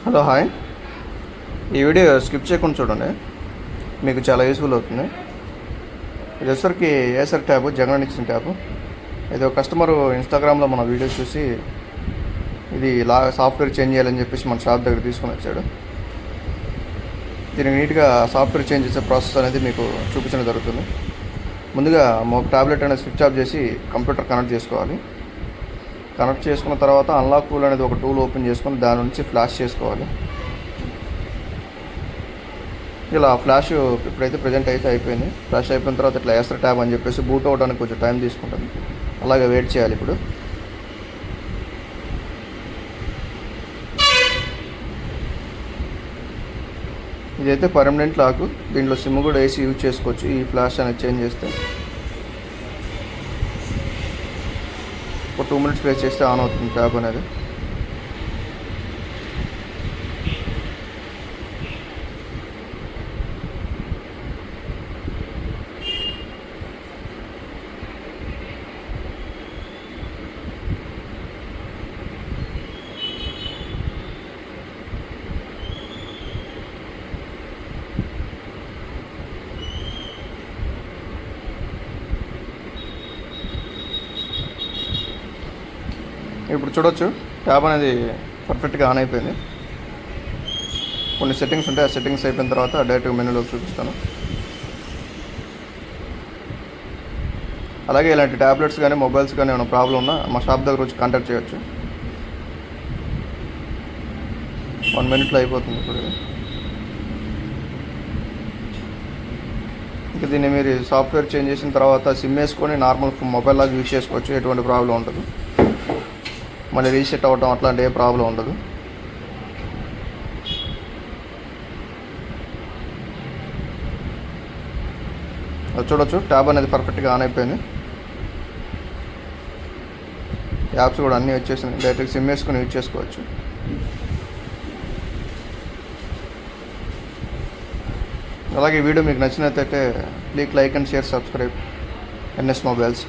Hello hi. ఈ video skip చేయకుండా చూడండి, మీకు చాలా యూస్ఫుల్ అవుతుంది. ఇది వచ్చరికి ఏసర్ ట్యాబ్, జగన్ ఇచ్చిన ట్యాబ్. ఇది ఒక కస్టమరు ఇన్స్టాగ్రామ్లో మన వీడియో చూసి ఇది సాఫ్ట్వేర్ చేంజ్ చేయాలని చెప్పేసి మన షాప్ దగ్గర తీసుకొని వచ్చాడు. దీనికి నీట్గా సాఫ్ట్వేర్ చేంజ్ చేసే ప్రాసెస్ అనేది మీకు చూపించడం జరుగుతుంది. ముందుగా ఒక ట్యాబ్లెట్ అనేది స్విచ్ ఆఫ్ చేసి కంప్యూటర్ కనెక్ట్ చేసుకోవాలి. కనెక్ట్ చేసుకున్న తర్వాత అన్లాక్ టూల్ అనేది ఒక టూల్ ఓపెన్ చేసుకొని దాని నుంచి ఫ్లాష్ చేసుకోవాలి. ఇలా ఫ్లాష్ ఇప్పుడైతే ప్రజెంట్ అయితే అయిపోయింది. ఫ్లాష్ అయిపోయిన తర్వాత ఇట్లా ఏసర్ ట్యాబ్ అని చెప్పేసి బూట్ అవ్వడానికి కొంచెం టైం తీసుకుంటుంది. అలాగే వెయిట్ చేయాలి. ఇప్పుడు ఇదైతే పర్మనెంట్ లాక్. దీంట్లో సిమ్ కూడా వేసి యూజ్ చేసుకోవచ్చు. ఈ ఫ్లాష్ అనేది చేంజ్ చేస్తే ఒక 2 minutes ప్లేస్ చేస్తే ఆన్ అవుతుంది ట్యాబ్ అనేది. ఇప్పుడు చూడొచ్చు, ట్యాబ్ అనేది పర్ఫెక్ట్గా ఆన్ అయిపోయింది. కొన్ని సెట్టింగ్స్ ఉంటాయి, ఆ సెట్టింగ్స్ అయిపోయిన తర్వాత డైరెక్ట్గా మెనూలోకి చూపిస్తాను. అలాగే ఇలాంటి ట్యాబ్లెట్స్ కానీ మొబైల్స్ కానీ ఏమైనా ప్రాబ్లం ఉన్నా మా షాప్ దగ్గర వచ్చి కాంటాక్ట్ చేయొచ్చు. 1 minute అయిపోతుంది ఇప్పుడు. ఇంకా దీన్ని మీరు సాఫ్ట్వేర్ చేంజ్ చేసిన తర్వాత సిమ్ వేసుకొని నార్మల్ మొబైల్ లాగా యూజ్ చేసుకోవచ్చు. ఎటువంటి ప్రాబ్లం ఉండదు. మళ్ళీ రీసెట్ అవ్వటం అట్లాంటి ఏ ప్రాబ్లం ఉండదు. అది చూడొచ్చు, ట్యాబ్ అనేది పర్ఫెక్ట్గా ఆన్ అయిపోయింది. యాప్స్ కూడా అన్నీ వచ్చేసింది. డైరెక్ట్గా సిమ్ వేసుకొని యూజ్ చేసుకోవచ్చు. అలాగే ఈ వీడియో మీకు నచ్చినట్లయితే please like and share, subscribe NS mobiles.